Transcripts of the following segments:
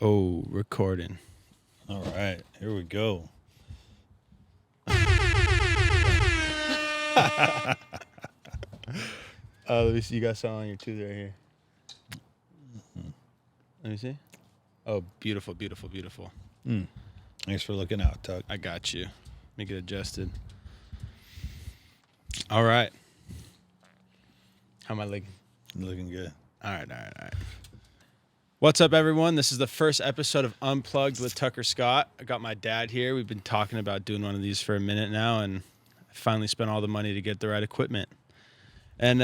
Oh, recording. All right, here we go. Let me see. You got something on your tooth right here. Let me see. Oh, beautiful, beautiful, beautiful. Thanks for looking out, Tuck. I got you. Make it adjusted. All right. How am I looking? Looking good. All right. What's up, everyone? This is the first episode of Unplugged with Tucker Scott. I got my dad here. We've been talking about doing one of these for a minute now, and I finally spent all the money to get the right equipment. And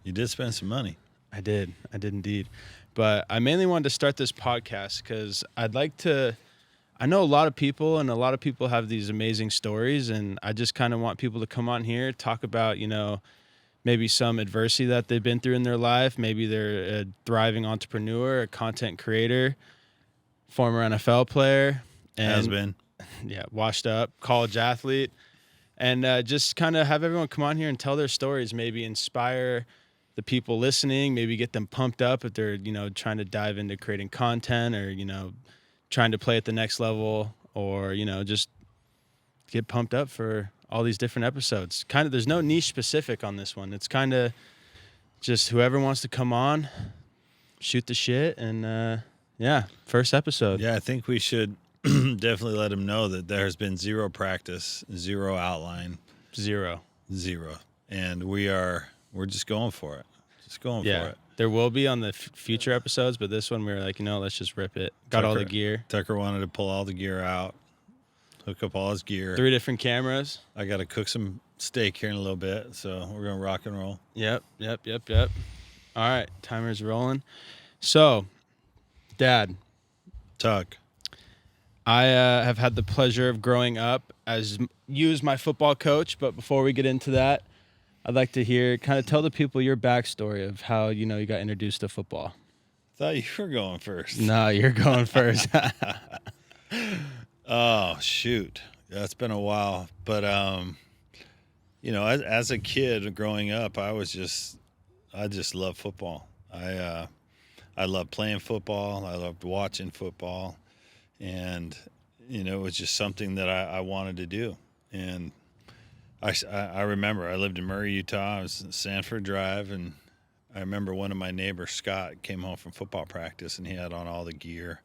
You did spend some money. I did indeed. But I mainly wanted to start this podcast because I'd like to, I know a lot of people and a lot of people have these amazing stories, and I just kind of want people to come on here, talk about, maybe some adversity that they've been through in their life. Maybe they're a thriving entrepreneur, a content creator, former NFL player. And, Has been. Yeah, washed up, college athlete. And just kind of have everyone come on here and tell their stories, maybe inspire the people listening, maybe get them pumped up if they're, trying to dive into creating content or, trying to play at the next level or, just get pumped up for all these different episodes. Kind of, there's no niche specific on this one. It's kind of just whoever wants to come on, shoot the shit, and first episode. Yeah, I think we should definitely let them know that there's been zero practice, zero outline, Zero. and we're just going for it. For it. There will be on the future episodes, but this one we were like, let's just rip it. Got all the gear. Tucker wanted to pull all the gear out, hook up all his gear. 3 different cameras. I got to cook some steak here in a little bit, so we're going to rock and roll. Yep. All right, timer's rolling. So, Dad. Tuck. I have had the pleasure of growing up as you as my football coach, but before we get into that, I'd like to tell the people your backstory of how, you got introduced to football. Thought you were going first. No, you're going first. Oh, shoot. That's been a while. But, as a kid growing up, I just loved football. I loved playing football. I loved watching football. And, it was just something that I wanted to do. And I remember I lived in Murray, Utah. I was in Sanford Drive, and I remember one of my neighbors, Scott, came home from football practice, and he had on all the gear.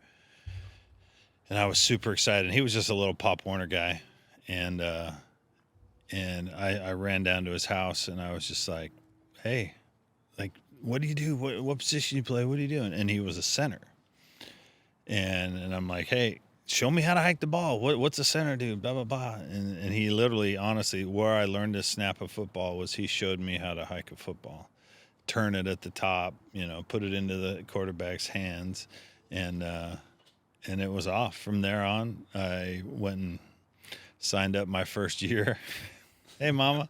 And I was super excited. And he was just a little Pop Warner guy. And I ran down to his house, and I was just like, hey, like, what do you do? What position you play? What are you doing? And he was a center. And I'm like, hey, show me how to hike the ball. What's a center do? Blah, blah, blah. And he literally, honestly, where I learned to snap a football was he showed me how to hike a football. Turn it at the top, put it into the quarterback's hands. And it was off. From there on, I went and signed up my first year. Hey, Mama.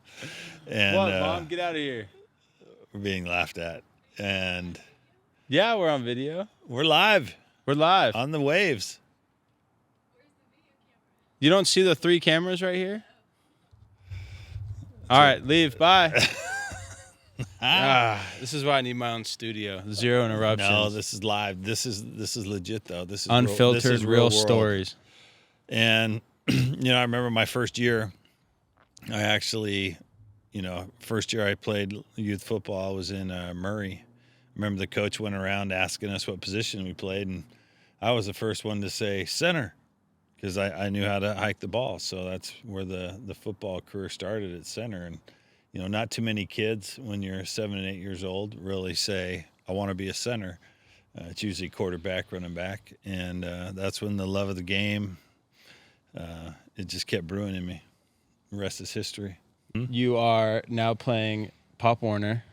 And, what, Mom? Get out of here. We're being laughed at. And yeah, we're on video. We're live. We're live. On the waves. You don't see the 3 cameras right here? All right, leave. Bye. This is why I need my own studio. 0 interruptions. No, this is live. This is legit though. This is unfiltered, real stories. And I remember my first year. I actually, first year I played youth football, I was in Murray. I remember the coach went around asking us what position we played, and I was the first one to say center because I knew how to hike the ball. So that's where the football career started, at center. And not too many kids when you're 7 and 8 years old really say, I want to be a center. It's usually quarterback, running back. And that's when the love of the game, it just kept brewing in me. The rest is history. You are now playing Pop Warner.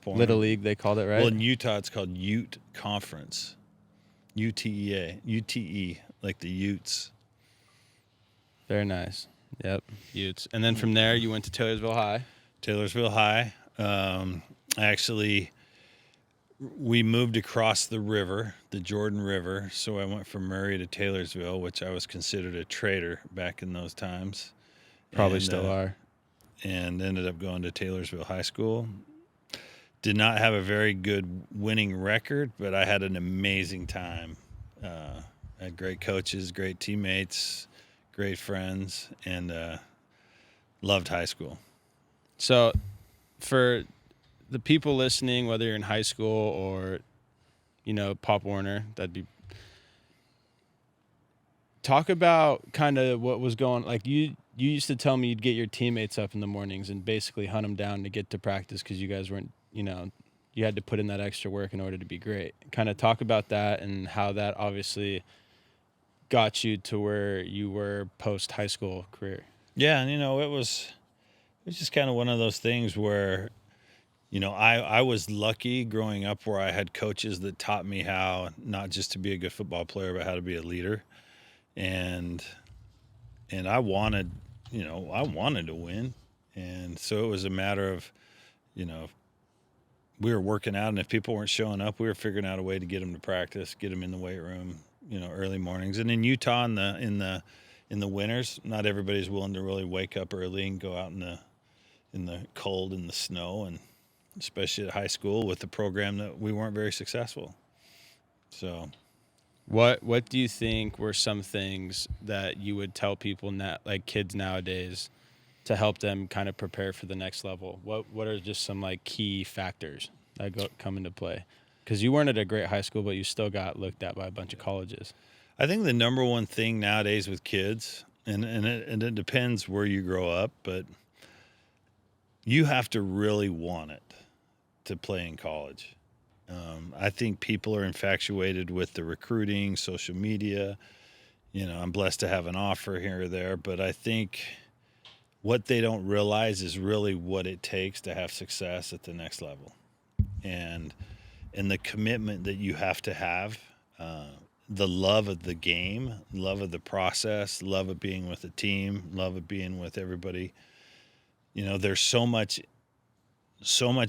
Little League, they called it, right? Well, in Utah, it's called Ute Conference. UTE, like the Utes. Very nice. Yep, Utes. And then from there, you went to Taylorsville High. Taylorsville High. We moved across the river, the Jordan River. So I went from Murray to Taylorsville, which I was considered a traitor back in those times. Probably still are. And ended up going to Taylorsville High School. Did not have a very good winning record, but I had an amazing time I had great coaches, great teammates, great friends, and loved high school. So for the people listening, whether you're in high school or, Pop Warner, that'd be, talk about kind of what was going, like you used to tell me you'd get your teammates up in the mornings and basically hunt them down to get to practice because you guys weren't, you had to put in that extra work in order to be great. Kind of talk about that and how that obviously got you to where you were post high school career. Yeah, and it was just kind of one of those things where, I was lucky growing up where I had coaches that taught me how not just to be a good football player, but how to be a leader. And I wanted, I wanted to win. And so it was a matter of, you know, we were working out, and if people weren't showing up, we were figuring out a way to get them to practice, get them in the weight room, early mornings. And in Utah, in the winters, not everybody's willing to really wake up early and go out in the cold and the snow, and especially at high school with the program that we weren't very successful. So What do you think were some things that you would tell people now, like kids nowadays, to help them kind of prepare for the next level? What are just some like key factors that come into play? Because you weren't at a great high school, but you still got looked at by a bunch of colleges. I think the number one thing nowadays with kids, and it depends where you grow up, but you have to really want it to play in college. I think people are infatuated with the recruiting, social media. I'm blessed to have an offer here or there, but I think what they don't realize is really what it takes to have success at the next level, and the commitment that you have to have, the love of the game, love of the process, love of being with the team, love of being with everybody. There's so much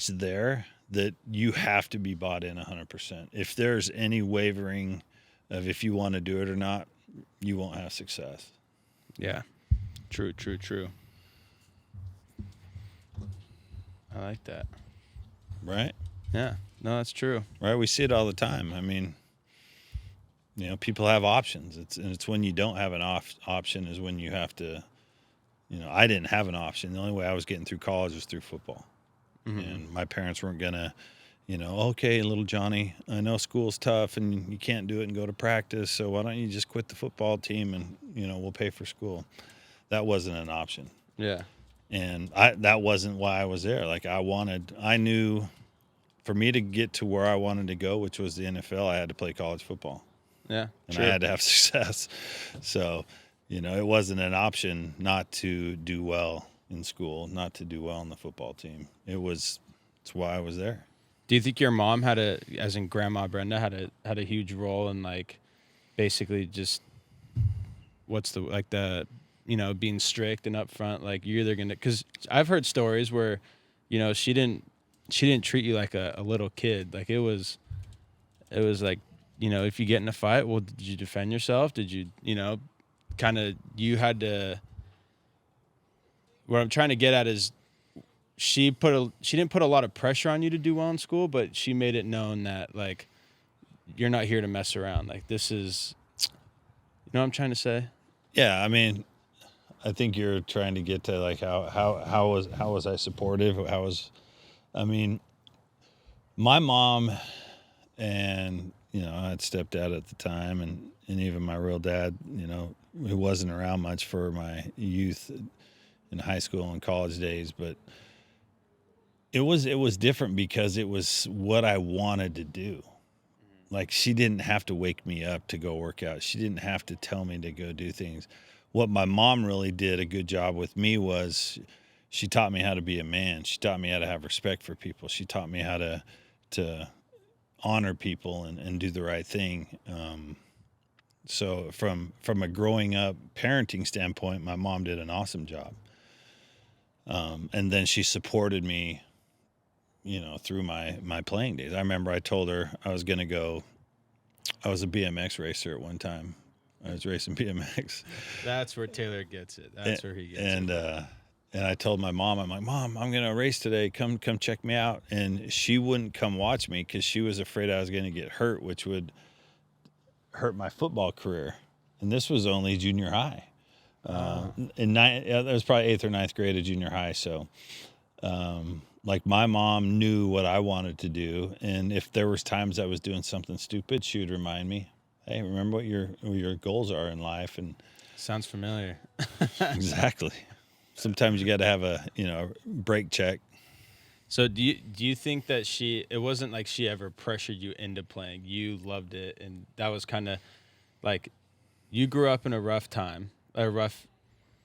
there that you have to be bought in 100%. If there's any wavering of if you want to do it or not, you won't have success. Yeah. True. I like that. Right? Yeah. No, that's true. Right? We see it all the time. I mean, people have options. It's when you don't have an option is when you have to, I didn't have an option. The only way I was getting through college was through football. Mm-hmm. And my parents weren't going to, okay, little Johnny, I know school's tough and you can't do it and go to practice, so why don't you just quit the football team and, we'll pay for school. That wasn't an option. Yeah. And that wasn't why I was there. Like I knew for me to get to where I wanted to go, which was the NFL, I had to play college football. Yeah. And I had to have success. So, it wasn't an option not to do well in school, not to do well on the football team. It's why I was there. Do you think your mom as in Grandma Brenda, had a huge role in like basically just what's the being strict and upfront, like you're either gonna, because I've heard stories where, she didn't treat you like a little kid. Like it was like, if you get in a fight, well, did you defend yourself? Did you, kind of, you had to, what I'm trying to get at is she didn't put a lot of pressure on you to do well in school, but she made it known that like, you're not here to mess around. Like this is, you know what I'm trying to say? Yeah. I mean, I think you're trying to get to like how was I supportive? I mean, my mom and, I had stepdad at the time and even my real dad, who wasn't around much for my youth in high school and college days, but it was different because it was what I wanted to do. Like she didn't have to wake me up to go work out. She didn't have to tell me to go do things. What my mom really did a good job with me was she taught me how to be a man. She taught me how to have respect for people. She taught me how to honor people and do the right thing. So from a growing up parenting standpoint, my mom did an awesome job. And then she supported me, through my playing days. I remember I told her I was going to go. I was a BMX racer at one time. I was racing BMX. That's where Taylor gets it. That's where he gets it. And I told my mom, I'm like, Mom, I'm going to race today. Come check me out. And she wouldn't come watch me because she was afraid I was going to get hurt, which would hurt my football career. And this was only junior high. Ah. That was probably 8th or 9th grade of junior high. So, like my mom knew what I wanted to do, and if there was times I was doing something stupid, she would remind me, "Hey, remember what your goals are in life." And Sounds familiar. exactly, sometimes you got to have a break check. So do you think that it wasn't like she ever pressured you into playing? You loved it, and that was kind of like you grew up in a rough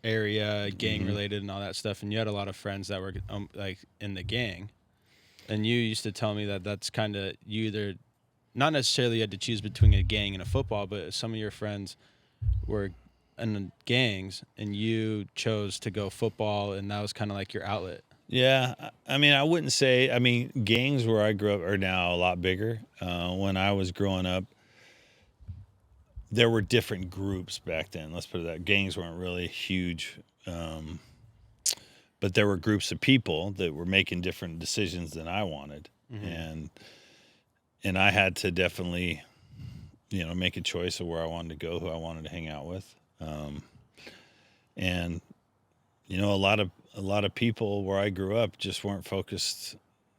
area, gang related and all that stuff, and you had a lot of friends that were like in the gang, and you used to tell me that that's kind of you either not necessarily had to choose between a gang and a football, but some of your friends were in gangs, and you chose to go football, and that was kind of like your outlet. Yeah, I mean, I wouldn't say. I mean, gangs where I grew up are now a lot bigger. When I was growing up, there were different groups back then. Let's put it that. Gangs weren't really huge, but there were groups of people that were making different decisions than I wanted, Mm-hmm. and I had to definitely, make a choice of where I wanted to go, who I wanted to hang out with, and a lot of people where I grew up just weren't focused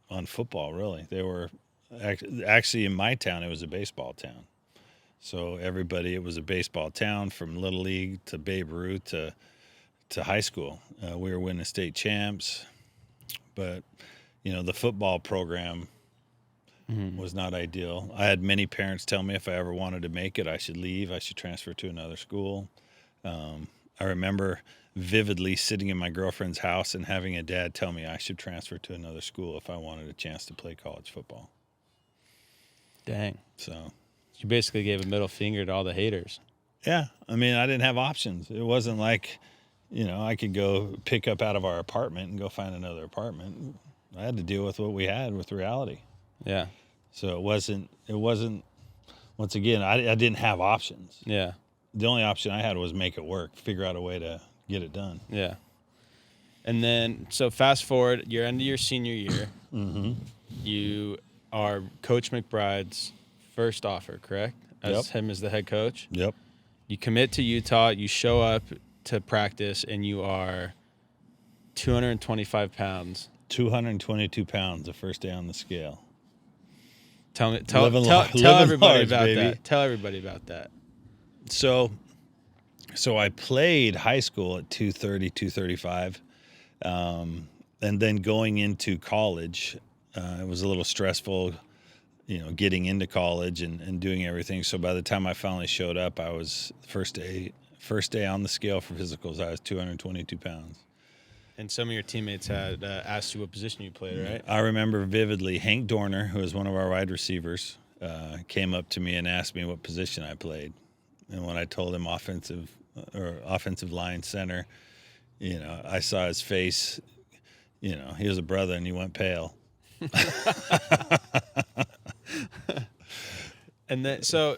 on football. Really, they were actually in my town. It was a baseball town, so it was a baseball town from little league to Babe Ruth to high school. We were winning state champs, but the football program Mm-hmm. was not ideal. I had many parents tell me if I ever wanted to make it, I should leave. I should transfer to another school. I remember vividly sitting in my girlfriend's house and having a dad tell me I should transfer to another school if I wanted a chance to play college football. Dang. So, You basically gave a middle finger to all the haters. yeah, I mean, I didn't have options. It wasn't like, I could go pick up out of our apartment and go find another apartment. I had to deal with what we had with reality. Yeah. So it wasn't, once again, I didn't have options. Yeah. The only option I had was make it work, figure out a way to get it done. Yeah. And then, so fast forward, you're end of your senior year. Mm-hmm. You are Coach McBride's first offer, correct? As him as the head coach. Yep. You commit to Utah. You show up to practice, and you are 225 pounds. 222 pounds the first day on the scale. Tell Living everybody large, about baby. that. Tell everybody about that. So I played high school at 230, 235. And then going into college, it was a little stressful, getting into college and doing everything. So by the time I finally showed up, I was first day on the scale for physicals, I was 222 pounds. And some of your teammates had asked you what position you played, right? I remember vividly Hank Dorner, who was one of our wide receivers, came up to me and asked me what position I played. And when I told him offensive line center, I saw his face, he was a brother and he went pale. And then, so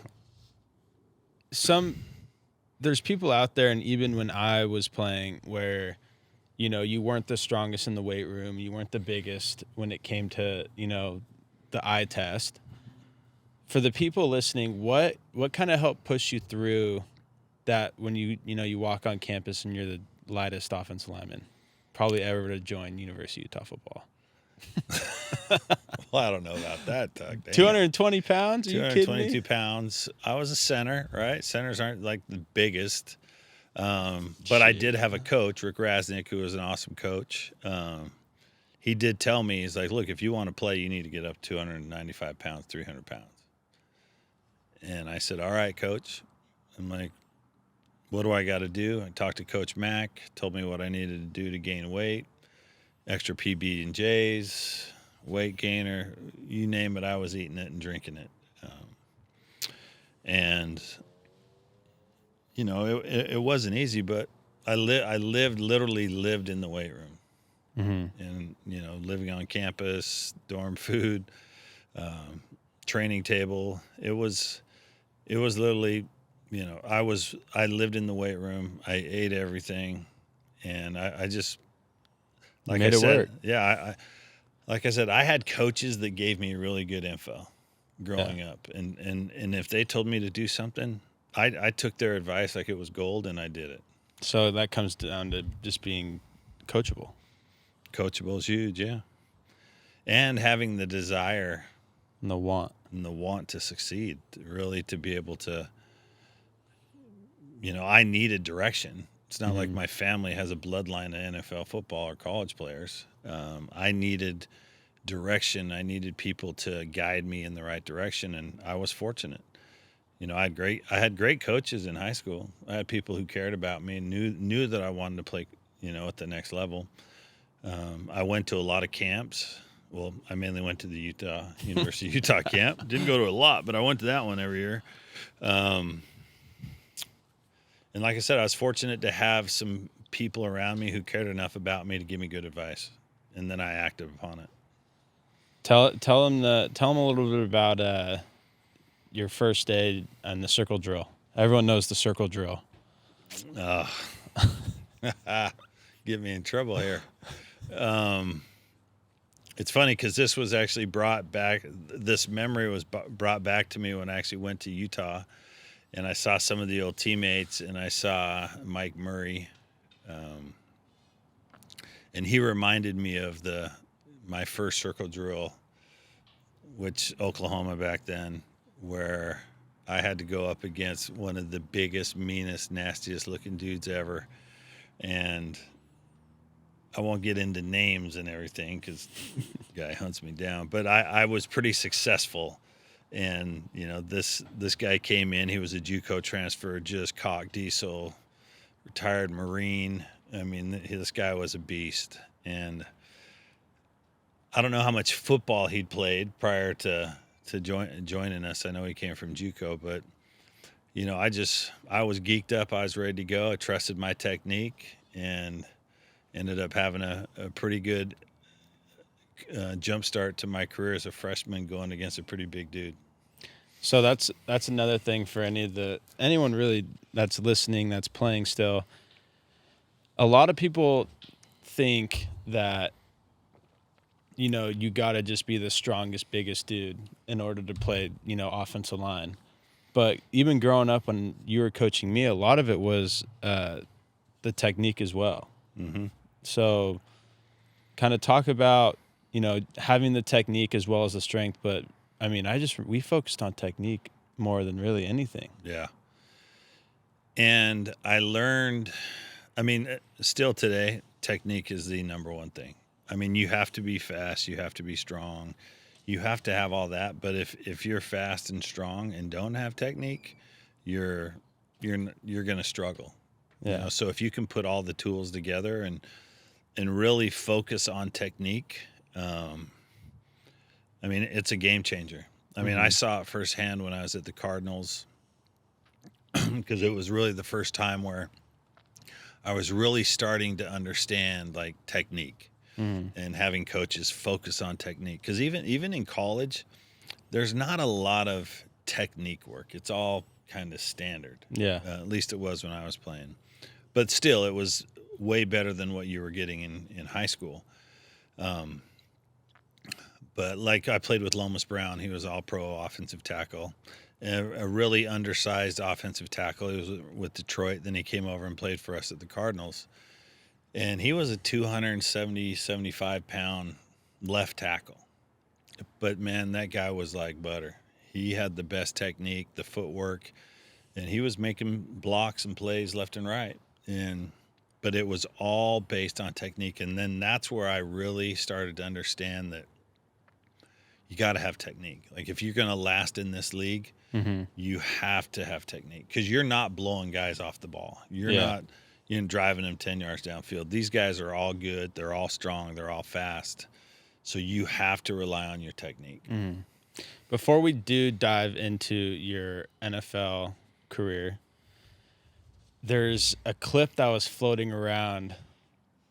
there's people out there, and even when I was playing, where you weren't the strongest in the weight room, you weren't the biggest when it came to the eye test. For the people listening, what kind of helped push you through that when you walk on campus and you're the lightest offensive lineman probably ever to join University of Utah football? Well, I don't know about that, Doug. 220 pounds? Are you kidding me? 222 pounds. I was a center, right? Centers aren't like the biggest. But I did have a coach, Rick Rasnick, who was an awesome coach. He did tell me, he's like, look, if you want to play, you need to get up 295 pounds, 300 pounds. And I said, all right, coach. I'm like, what do I got to do? I talked to Coach Mack, told me what I needed to do to gain weight, extra PB&Js, weight gainer, you name it, I was eating it and drinking it. And it wasn't easy, but I literally lived in the weight room. Mm-hmm. And, living on campus, dorm food, training table. It was literally, I lived in the weight room. I ate everything. And I just, Made it work. yeah, like I said, I had coaches that gave me really good info. growing up, and if they told me to do something, I took their advice like it was gold, and I did it. So that comes down to just being coachable. Coachable is huge, yeah, and having the desire And the want. and the want to succeed, really, to be able to. I needed direction. It's not like my family has a bloodline of NFL football or college players. I needed direction. I needed people to guide me in the right direction, and I was fortunate. I had great coaches in high school. I had people who cared about me and knew that I wanted to play, at the next level. I went to a lot of camps. Well, I mainly went to the University of Utah camp. Didn't go to a lot, but I went to that one every year. And like I said, I was fortunate to have some people around me who cared enough about me to give me good advice, and then I acted upon it. Tell them a little bit about your first day and the circle drill. Everyone knows the circle drill. Get me in trouble here. It's funny because this was actually brought back. This memory was brought back to me when I actually went to Utah, and I saw some of the old teammates, and I saw Mike Murray, and he reminded me of my first circle drill, which Oklahoma back then, where I had to go up against one of the biggest, meanest, nastiest looking dudes ever. And I won't get into names and everything because the guy hunts me down, but I was pretty successful. And, this guy came in, he was a JUCO transfer, just cock diesel, retired Marine. I mean, this guy was a beast. And I don't know how much football he'd played prior to joining us. I know he came from JUCO, but I was geeked up. I was ready to go. I trusted my technique and ended up having a pretty good jump start to my career as a freshman, going against a pretty big dude. So that's another thing for anyone really that's listening, that's playing still. A lot of people think that you got to just be the strongest, biggest dude in order to play, offensive line. But even growing up when you were coaching me, a lot of it was the technique as well. Mm-hmm. So kind of talk about, having the technique as well as the strength. But, I mean, we focused on technique more than really anything. Yeah. And I learned, still today, technique is the number one thing. I mean, you have to be fast, you have to be strong, you have to have all that. But if you're fast and strong and don't have technique, you're going to struggle. Yeah. So if you can put all the tools together and really focus on technique, it's a game changer. I saw it firsthand when I was at the Cardinals, because it was really the first time where I was really starting to understand like technique. And having coaches focus on technique, because even in college, there's not a lot of technique work. It's all kind of standard. Yeah. At least it was when I was playing, but still, it was way better than what you were getting in high school. But like I played with Lomas Brown, he was all-pro offensive tackle, a really undersized offensive tackle. He was with Detroit. Then he came over and played for us at the Cardinals. And he was a 275-pound left tackle. But, man, that guy was like butter. He had the best technique, the footwork, and he was making blocks and plays left and right. But it was all based on technique. And then that's where I really started to understand that you got to have technique. Like, if you're going to last in this league, you have to have technique, because you're not blowing guys off the ball. You're not driving them 10 yards downfield. These guys are all good. They're all strong. They're all fast. So you have to rely on your technique. Before we do dive into your NFL career, there's a clip that was floating around,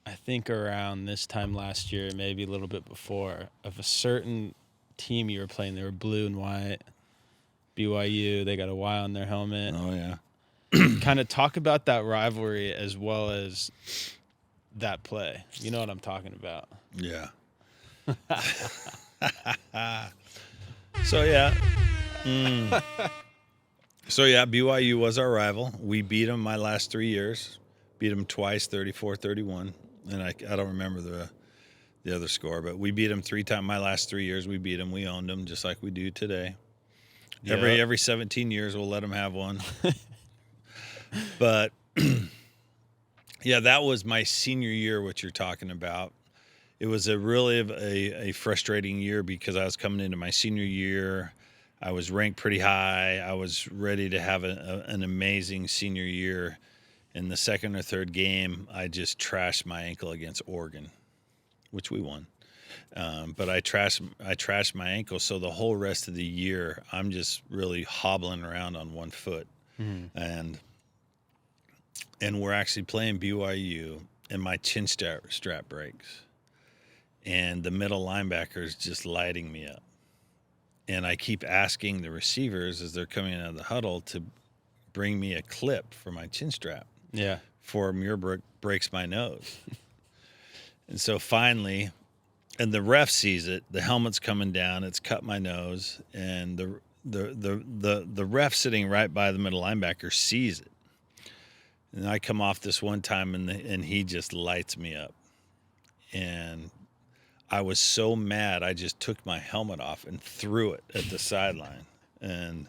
I think around this time last year, maybe a little bit before, of a certain team you were playing. They were blue and white, BYU. They got a Y on their helmet. Oh, yeah. Kind of talk about that rivalry as well as that play. You know what I'm talking about. Yeah. So yeah, mm, so yeah, BYU was our rival. We beat them my last 3 years. Beat them twice, 34-31, and I don't remember the other score, but we beat them 3 times. My last 3 years, we beat them. We owned them just like we do today. Yeah. Every 17 years, we'll let them have one. But yeah, that was my senior year. What you're talking about. It was a really a frustrating year because I was coming into my senior year. I was ranked pretty high. I was ready to have an amazing senior year. In the second or third game, I just trashed my ankle against Oregon, which we won. But I trashed my ankle, so the whole rest of the year, I'm just really hobbling around on one foot, Mhm. and we're actually playing BYU, and my chin strap breaks, and the middle linebacker is just lighting me up. And I keep asking the receivers as they're coming out of the huddle to bring me a clip for my chin strap Yeah. before Muir breaks my nose. And so finally, and the ref sees it. The helmet's coming down. It's cut my nose, and the ref sitting right by the middle linebacker sees it. And I come off this one time, and he just lights me up. And I was so mad, I just took my helmet off and threw it at the sideline, and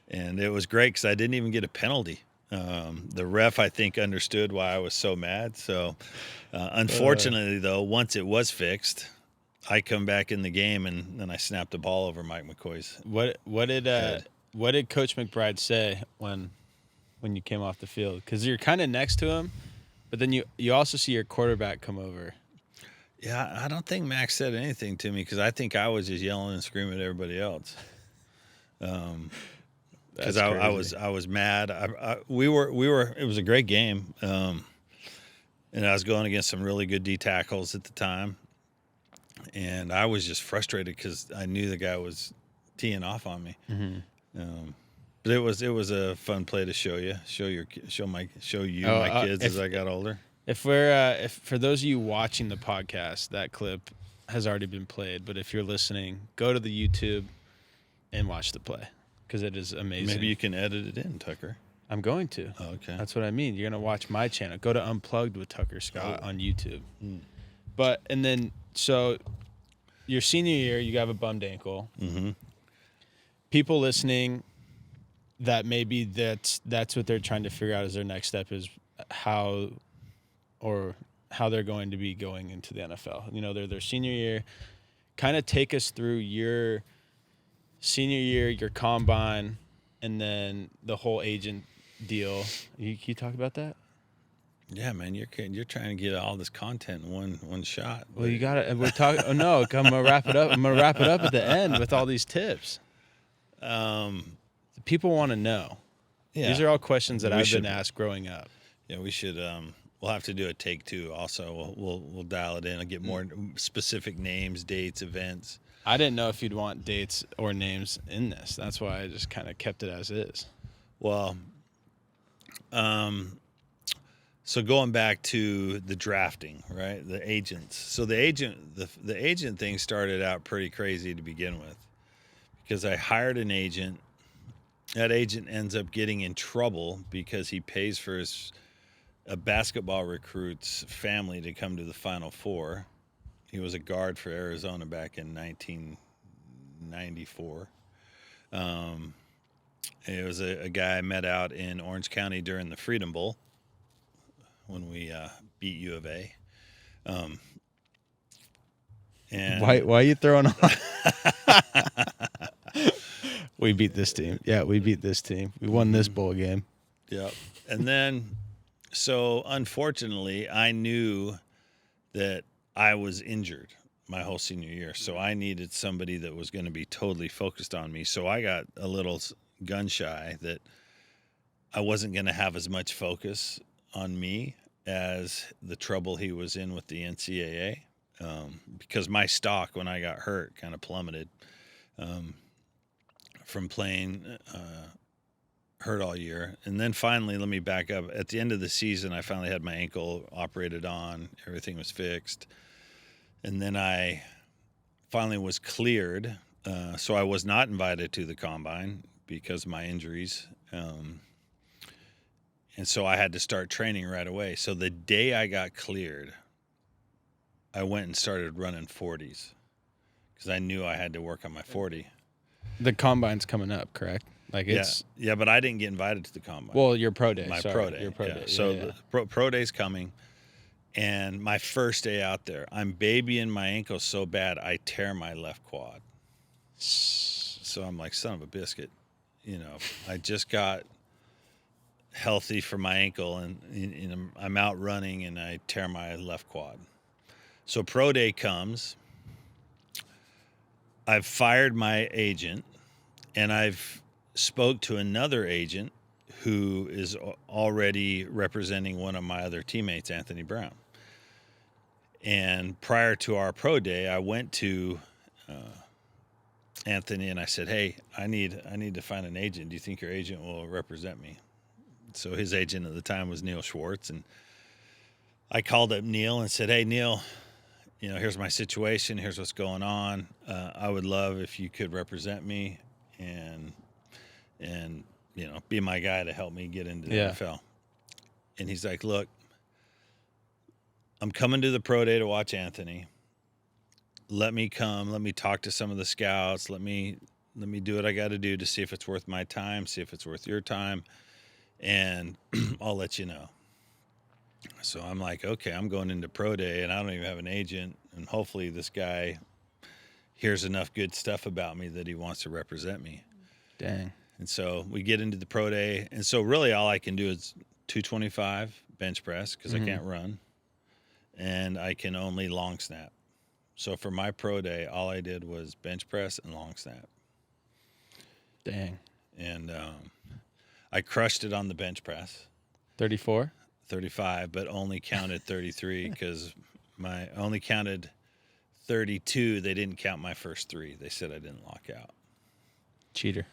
it was great because I didn't even get a penalty. The ref, I think, understood why I was so mad. So, unfortunately, though, once it was fixed, I come back in the game and then I snapped the ball over Mike McCoy's head. What did Coach McBride say when you came off the field? Because you're kind of next to him, but then you also see your quarterback come over. Yeah, I don't think Max said anything to me because I think I was just yelling and screaming at everybody else. Because That's I was mad. We were. It was a great game, and I was going against some really good D tackles at the time, and I was just frustrated because I knew the guy was teeing off on me. Um, but it was a fun play to show you, my kids as I got older. If for those of you watching the podcast, that clip has already been played. But if you're listening, go to the YouTube and watch the play because it is amazing. Maybe you can edit it in, Tucker. I'm going to. Oh, okay. That's what I mean. You're gonna watch my channel. Go to Unplugged with Tucker Scott on YouTube. But and then so your senior year, you have a bummed ankle. Mm-hmm. People listening, that maybe that's what they're trying to figure out as their next step is how they're going to be going into the NFL. You know, they're their senior year. Kind of take us through your senior year, your combine, and then the whole agent deal. Can you talk about that? Yeah, man, you're trying to get all this content in one shot. Well, you got it. We're talking. Oh no, I'm gonna wrap it up. I'm gonna wrap it up at the end with all these tips. People want to know. Yeah, These are all questions that I've been asked growing up. Yeah, we should. We'll have to do a take two. Also, we'll dial it in and get more specific names, dates, events. I didn't know if you'd want dates or names in this. That's why I just kind of kept it as is. Well, so going back to the drafting, right? The agents. So the agent thing started out pretty crazy to begin with, because I hired an agent. That agent ends up getting in trouble because he pays for a basketball recruit's family to come to the Final Four. He was a guard for Arizona back in 1994. It was a guy I met out in Orange County during the Freedom Bowl when we beat U of A. And Why are you throwing on? We beat this team. Yeah, we beat this team. We won this bowl game. Yeah. And then, so unfortunately, I knew that I was injured my whole senior year. So I needed somebody that was going to be totally focused on me. So I got a little gun shy that I wasn't going to have as much focus on me as the trouble he was in with the NCAA. Because my stock when I got hurt kind of plummeted from playing hurt all year. And then finally, let me back up. At the end of the season, I finally had my ankle operated on. Everything was fixed. And then I finally was cleared. So I was not invited to the combine because of my injuries. And so I had to start training right away. So the day I got cleared, I went and started running 40s because I knew I had to work on my 40. The combine's coming up, correct? Like it's Yeah, but I didn't get invited to the combine. well, your pro day. My sorry, pro day. Your pro yeah. day. So Yeah. the pro day's coming, and my first day out there, I'm babying my ankle so bad I tear my left quad. So I'm like, son of a biscuit, I just got healthy for my ankle, and I'm out running and I tear my left quad. So pro day comes. I've fired my agent, and I've spoke to another agent who is already representing one of my other teammates, Anthony Brown. And prior to our pro day, I went to Anthony and I said, "Hey, I need to find an agent. Do you think your agent will represent me?" So his agent at the time was Neil Schwartz, and I called up Neil and said, "Hey, Neil, here's my situation. Here's what's going on. I would love if you could represent me and be my guy to help me get into the NFL." And he's like, "Look, I'm coming to the pro day to watch Anthony. Let me come. Let me talk to some of the scouts. Let me do what I got to do to see if it's worth my time, see if it's worth your time, and I'll let you know." So I'm like, okay, I'm going into pro day and I don't even have an agent, and hopefully this guy hears enough good stuff about me that he wants to represent me. Dang. And so we get into the pro day, and so really all I can do is 225 bench press because I can't run, and I can only long snap. So for my pro day, all I did was bench press and long snap. Dang. And I crushed it on the bench press. 34? 35, but only counted 33 because I only counted 32. They didn't count my first three. They said I didn't lock out. Cheater.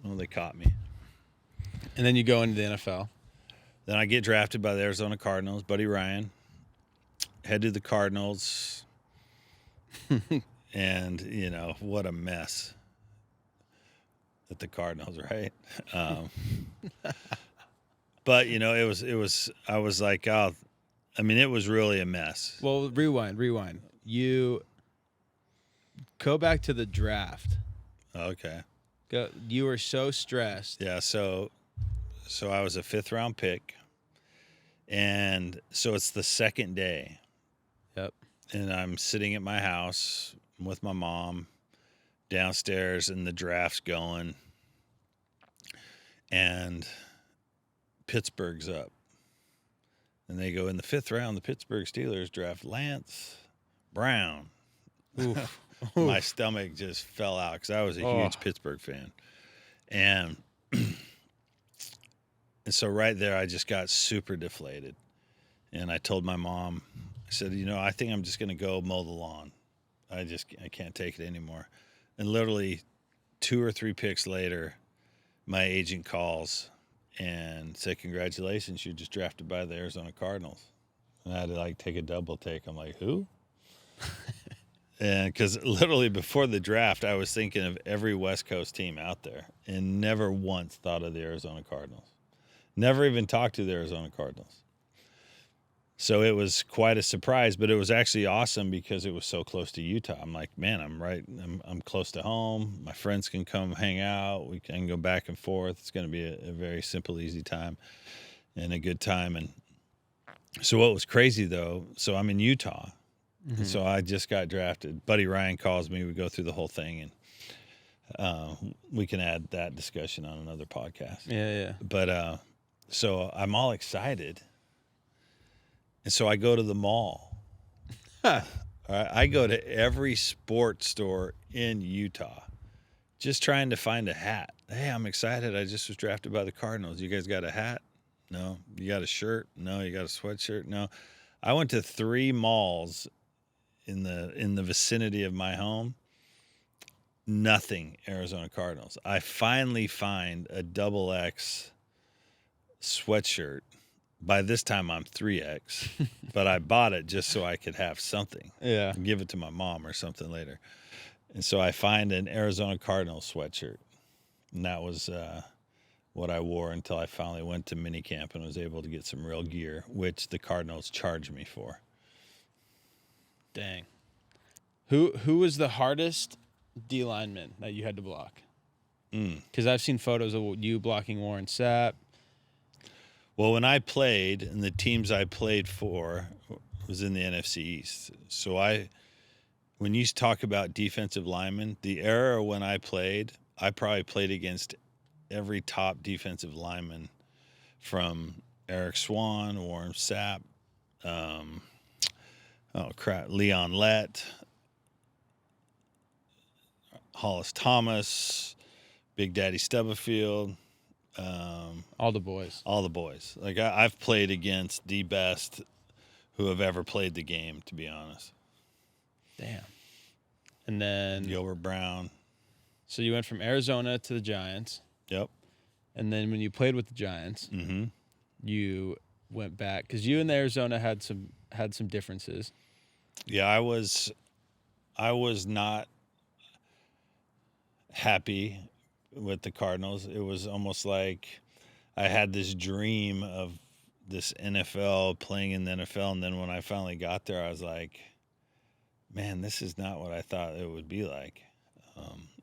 Well, they caught me. And then you go into the NFL. Then I get drafted by the Arizona Cardinals, Buddy Ryan. Head to the Cardinals. And, what a mess at the Cardinals, right? But, I was like, oh, it was really a mess. Well, rewind. You go back to the draft. Okay. You were so stressed. Yeah, so I was a 5th round pick, and so it's the second day. Yep. And I'm sitting at my house with my mom downstairs, and the draft's going, and Pittsburgh's up. And they go in the 5th round, the Pittsburgh Steelers draft Lance Brown. Oof. My stomach just fell out because I was a huge Pittsburgh fan. And so right there, I just got super deflated. And I told my mom, I said, I think I'm just going to go mow the lawn. I can't take it anymore. And literally 2 or 3 picks later, my agent calls and said, "Congratulations, you're just drafted by the Arizona Cardinals." And I had to take a double take. I'm like, who? And because literally before the draft, I was thinking of every West Coast team out there and never once thought of the Arizona Cardinals. Never even talked to the Arizona Cardinals. So it was quite a surprise, but it was actually awesome because it was so close to Utah. I'm like, man, I'm close to home. My friends can come hang out. We can go back and forth. It's going to be a very simple, easy time and a good time. And so what was crazy though, so I'm in Utah. Mm-hmm. So I just got drafted. Buddy Ryan calls me. We go through the whole thing, and we can add that discussion on another podcast. Yeah. But so I'm all excited. And so I go to the mall. All right, I go to every sports store in Utah just trying to find a hat. Hey, I'm excited. I just was drafted by the Cardinals. You guys got a hat? No. You got a shirt? No. You got a sweatshirt? No. I went to 3 malls in the vicinity of my home. Nothing Arizona Cardinals. I finally find a XX sweatshirt. By this time, I'm 3X, but I bought it just so I could have something. Yeah. And give it to my mom or something later. And so I find an Arizona Cardinals sweatshirt. And that was what I wore until I finally went to minicamp and was able to get some real gear, which the Cardinals charged me for. Dang. Who was the hardest D lineman that you had to block? Because I've seen photos of you blocking Warren Sapp. Well, when I played, and the teams I played for was in the NFC East. So when you talk about defensive linemen, the era when I played, I probably played against every top defensive lineman, from Eric Swan, Warren Sapp, Leon Lett, Hollis Thomas, Big Daddy Stubblefield, All the boys. all the boys. Like I've played against the best who have ever played the game, to be honest. Damn. And then Gilbert Brown. So you went from Arizona to the Giants. Yep. And then when you played with the Giants, you went back because you and Arizona had some differences. Yeah, I was not happy with the Cardinals. It was almost like I had this dream of this NFL, playing in the NFL, and then when I finally got there, I was like, man, this is not what I thought it would be like.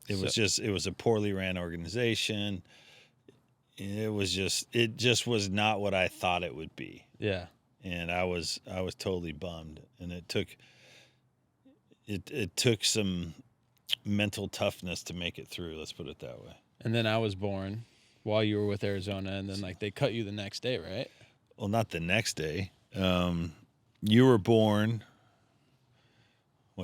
It was a poorly ran organization. It just was not what I thought it would be. Yeah. And I was totally bummed. And it took some mental toughness to make it through. Let's put it that way. And then I was born while you were with Arizona, and then like they cut you the next day, right? Well, not the next day. You were born,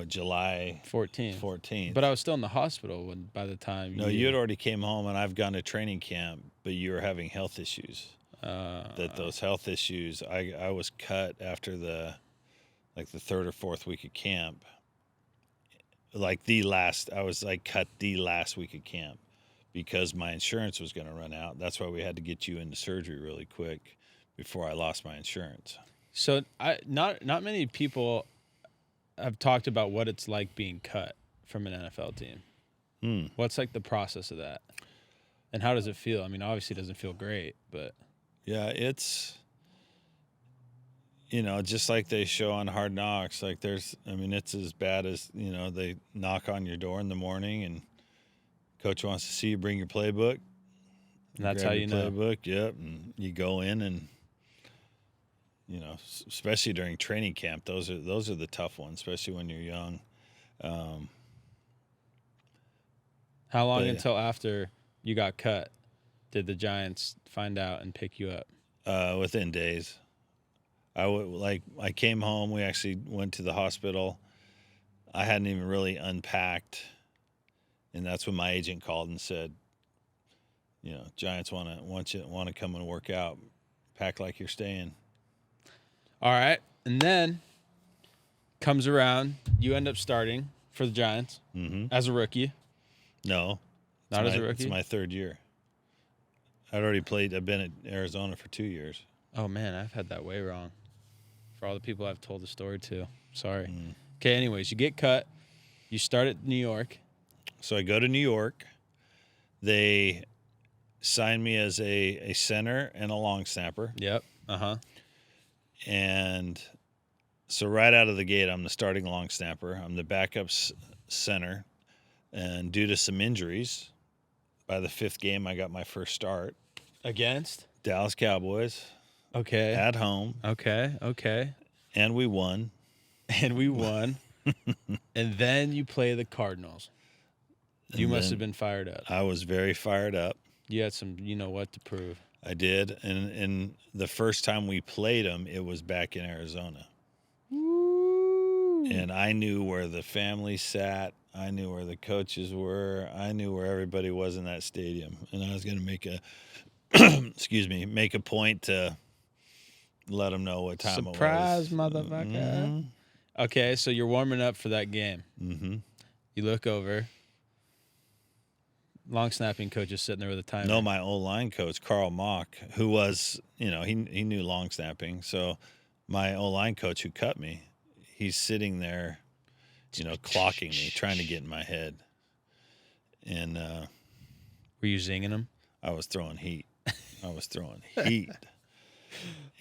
July 14th. But I was still in the hospital by the time. No, you had already came home, and I've gone to training camp, but you were having health issues. Those health issues, I was cut after the third or fourth week of camp. I was cut the last week of camp because my insurance was going to run out. That's why we had to get you into surgery really quick before I lost my insurance. So not many people have talked about what it's like being cut from an NFL team. What's like the process of that? And how does it feel? I mean, obviously it doesn't feel great, but yeah, it's just like they show on Hard Knocks, it's as bad as, they knock on your door in the morning and coach wants to see you, bring your playbook. And that's how you know. Playbook, yep, and you go in and especially during training camp, those are the tough ones, especially when you're young. How long until after you got cut did the Giants find out and pick you up? Within days. I came home. We actually went to the hospital. I hadn't even really unpacked, and that's when my agent called and said, Giants want to come and work out. Pack like you're staying. All right, and then comes around. You end up starting for the Giants as a rookie. No, not as a rookie. It's my third year. I'd already played. I've been at Arizona for 2 years. Oh man, I've had that way wrong. For all the people I've told the story to, sorry. Okay, anyways, you get cut. You start at New York. So I go to New York. They sign me as a center and a long snapper. Yep. And so right out of the gate, I'm the starting long snapper. I'm the backup center. And due to some injuries, by the fifth game, I got my first start. Against? Dallas Cowboys. Okay. At home. Okay. And we won. And then you play the Cardinals. You must have been fired up. I was very fired up. You had some what to prove. I did. And the first time we played them, it was back in Arizona. Woo. And I knew where the family sat. I knew where the coaches were. I knew where everybody was in that stadium. And I was going to make a point to let them know what time it was. Surprise, motherfucker. Okay, so you're warming up for that game. You look over. Long snapping coach is sitting there with a timer. No, my O-line coach, Carl Mock, who was, he knew long snapping. So my O-line coach who cut me, he's sitting there clocking me, trying to get in my head. And were you zinging them? I was throwing heat.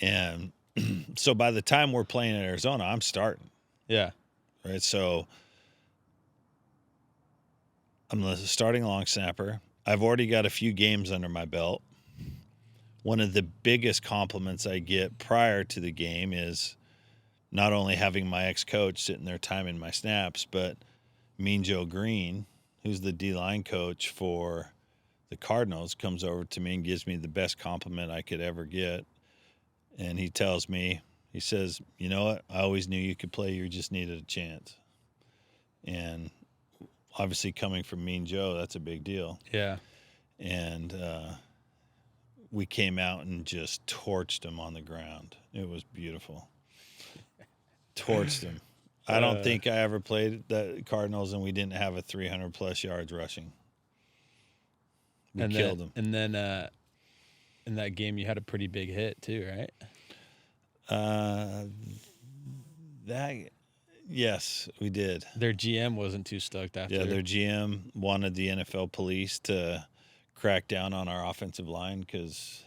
And so by the time we're playing in Arizona, I'm starting. Yeah. Right. So I'm the starting long snapper. I've already got a few games under my belt. One of the biggest compliments I get prior to the game is not only having my ex-coach sitting there timing my snaps, but Mean Joe Green, who's the D-line coach for the Cardinals, comes over to me and gives me the best compliment I could ever get. And he tells me, he says, you know what? I always knew you could play. You just needed a chance. And obviously coming from Mean Joe, that's a big deal. Yeah. And we came out and just torched him on the ground. It was beautiful. Torched him. I don't think I ever played the Cardinals and we didn't have a 300-plus yards rushing. We killed him. And then in that game, you had a pretty big hit too, right? Yes, we did. Their GM wasn't too stoked after. Yeah, their GM wanted the NFL police to crack down on our offensive line because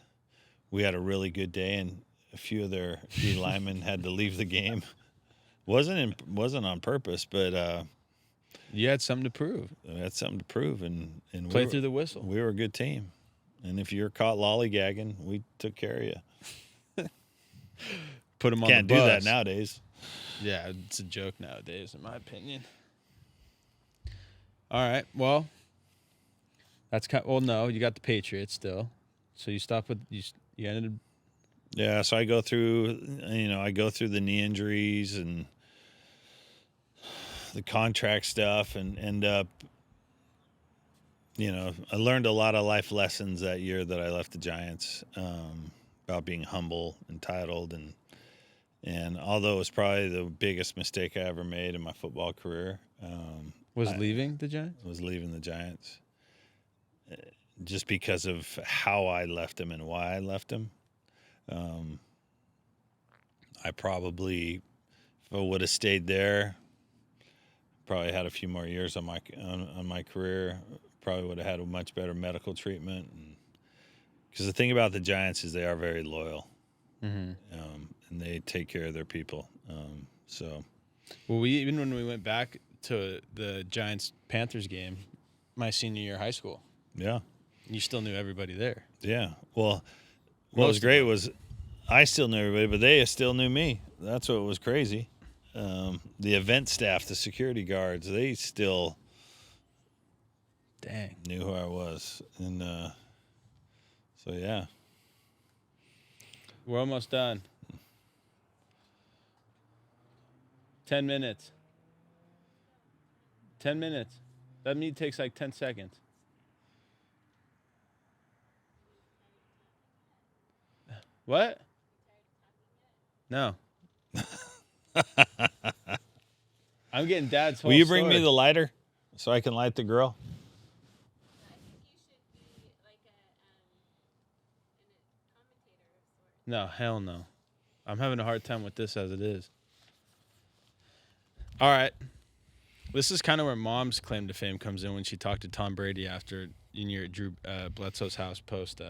we had a really good day and a few of their D linemen had to leave the game. Wasn't on purpose, but you had something to prove. We had something to prove, and play through the whistle. We were a good team, and if you're caught lollygagging, we took care of you. Put them on Can't the bus. do that nowadays. Yeah, it's a joke nowadays, in my opinion. All right, well, that's no, you got the Patriots still, so you stopped with you ended. Yeah, so I go through the knee injuries and the contract stuff, and end up, I learned a lot of life lessons that year that I left the Giants, about being humble, entitled, and although it was probably the biggest mistake I ever made in my football career, leaving the Giants? Was leaving the Giants. Just because of how I left him and why I left him. I probably, if I would have stayed there, probably had a few more years on my career. Probably would have had a much better medical treatment. Because the thing about the Giants is they are very loyal, and they take care of their people. Well, even when we went back to the Giants-Panthers game, my senior year of high school. Yeah. You still knew everybody there. Yeah. Well, what was great was I still knew everybody, but they still knew me. That's what was crazy. The event staff, the security guards, they still knew who I was. And so, yeah. We're almost done. 10 minutes. 10 minutes. That meet takes like 10 seconds. What? No. I'm getting Dad's whole Will you bring story. me the lighter so I can light the grill? No, hell no. I'm having a hard time with this as it is. All right. This is kind of where Mom's claim to fame comes in when she talked to Tom Brady after you're at Drew Bledsoe's house post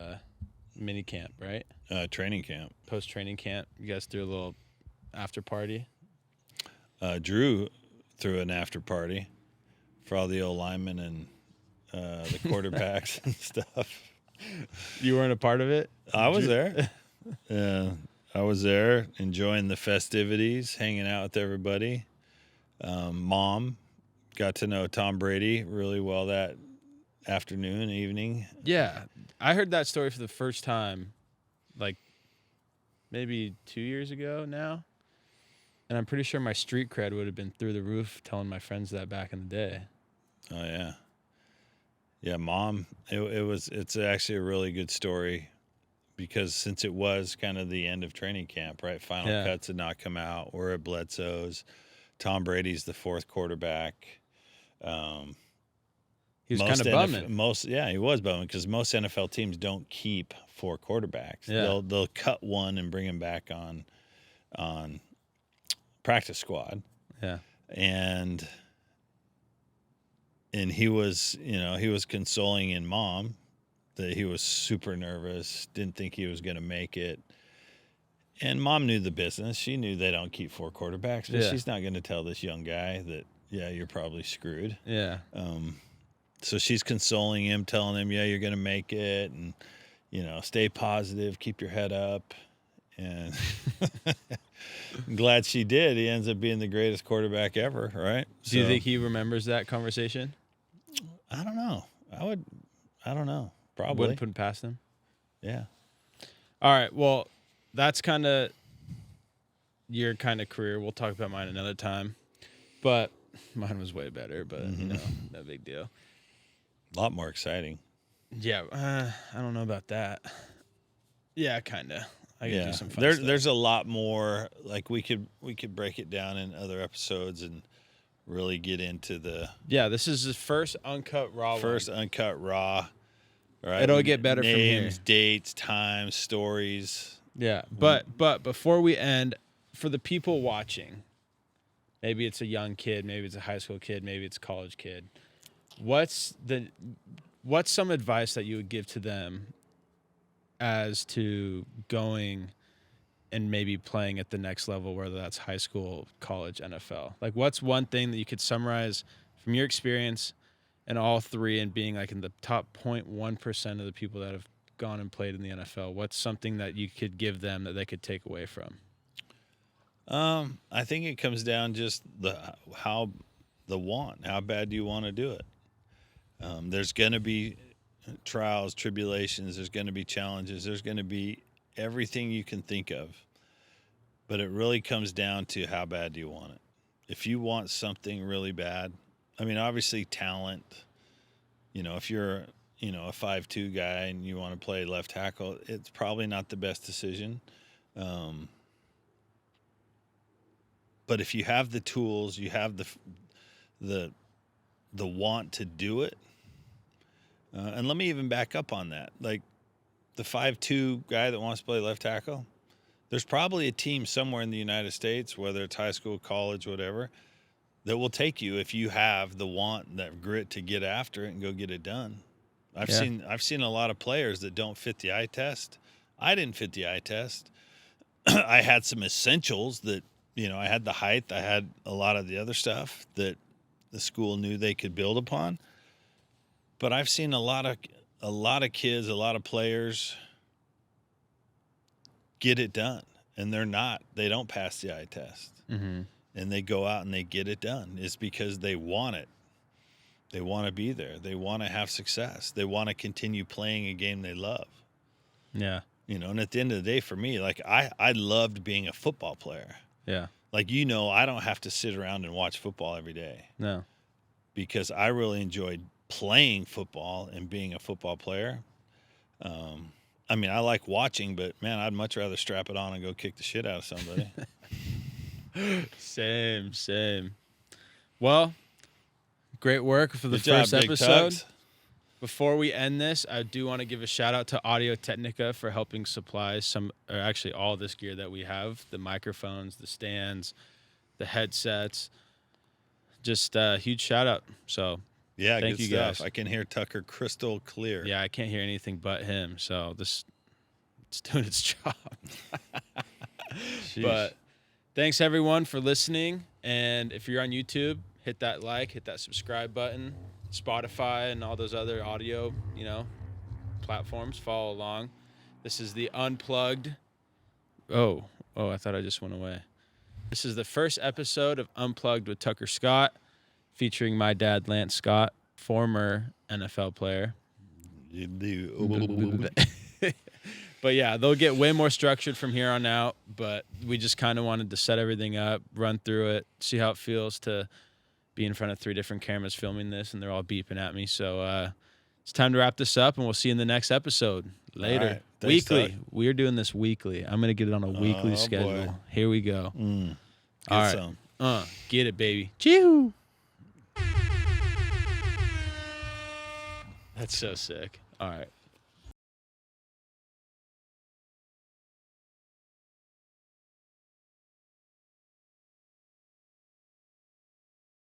mini camp, right? Training camp. Post training camp. You guys threw a little after party. Drew threw an after party for all the old linemen and the quarterbacks and stuff. You weren't a part of it? I was there. I was there enjoying the festivities, hanging out with everybody. Mom got to know Tom Brady really well that afternoon, evening. Yeah. I heard that story for the first time, like maybe 2 years ago now. And I'm pretty sure my street cred would have been through the roof telling my friends that back in the day. Oh, yeah. Yeah, Mom, it's actually a really good story because since it was kind of the end of training camp, right? Final cuts had not come out. We're at Bledsoe's. Tom Brady's the fourth quarterback. He was kind of bumming. He was bumming because most NFL teams don't keep four quarterbacks. Yeah. They'll cut one and bring him back on practice squad. Yeah. And and he was, he was consoling in mom that he was super nervous, didn't think he was going to make it. And mom knew the business. She knew they don't keep 4 quarterbacks, but she's not going to tell this young guy that, yeah, you're probably screwed. Yeah. So she's consoling him, telling him, yeah, you're going to make it, and, stay positive, keep your head up. And I'm glad she did. He ends up being the greatest quarterback ever, right? Do you think he remembers that conversation? I don't know. I don't know. Probably. Wouldn't put it past him? Yeah. All right. Well, that's kind of your kind of career. We'll talk about mine another time. But mine was way better, but, no big deal. A lot more exciting. Yeah. I don't know about that. Yeah, kind of. I could do some fun stuff. There's a lot more. Like we could break it down in other episodes and really get into the. Yeah, this is the first uncut raw. Uncut raw. Right. It'll get better from here. Names, dates, times, stories. Yeah, but before we end, for the people watching, maybe it's a young kid, maybe it's a high school kid, maybe it's a college kid. What's some advice that you would give to them as to going and maybe playing at the next level, whether that's high school, college, NFL? Like, what's one thing that you could summarize from your experience in all three and being like in the top 0.1% of the people that have gone and played in the NFL? What's something that you could give them that they could take away from? I think it comes down just how bad do you want to do it? There's going to be trials, tribulations. There's going to be challenges. There's going to be everything you can think of. But it really comes down to how bad do you want it? If you want something really bad, I mean, obviously talent, if you're, a 5'2" guy and you want to play left tackle, it's probably not the best decision. But if you have the tools, you have the want to do it. And let me even back up on that. Like the 5'2" guy that wants to play left tackle, there's probably a team somewhere in the United States, whether it's high school, college, whatever, that will take you if you have the want, that grit to get after it and go get it done. I've seen a lot of players that don't fit the eye test. I didn't fit the eye test. I had some essentials that, I had the height, I had a lot of the other stuff that the school knew they could build upon. But I've seen a lot of kids, a lot of players get it done, and they don't pass the eye test. Mm-hmm. And they go out and they get it done. It's because they want it. They want to be there. They want to have success. They want to continue playing a game they love. Yeah. And at the end of the day, for me, like I loved being a football player. Yeah. Like, I don't have to sit around and watch football every day. No. Because I really enjoyed playing football and being a football player. I mean, I like watching, but man, I'd much rather strap it on and go kick the shit out of somebody. Same. Well, great work for the Good first job, Big episode. Tugs. Before we end this, I do want to give a shout out to Audio Technica for helping supply all this gear that we have: the microphones, the stands, the headsets. Just a huge shout out. So Yeah, thank good you stuff. guys. I can hear Tucker crystal clear. Yeah, I can't hear anything but him. So it's doing its job. But thanks everyone for listening. And if you're on YouTube, hit that like, hit that subscribe button. Spotify and all those other audio, platforms. Follow along. This is the Unplugged. Oh, I thought I just went away. This is the first episode of Unplugged with Tucker Scott, featuring my dad, Lance Scott, former NFL player. But yeah, they'll get way more structured from here on out, but we just kind of wanted to set everything up, run through it, see how it feels to be in front of 3 different cameras filming this, and they're all beeping at me. So it's time to wrap this up, and we'll see you in the next episode. Later. Right. Thanks, weekly. Doug. We're doing this weekly. I'm going to get it on a weekly schedule. Boy. Here we go. Get all right. some. Get it, baby. Chew. That's so sick. All right.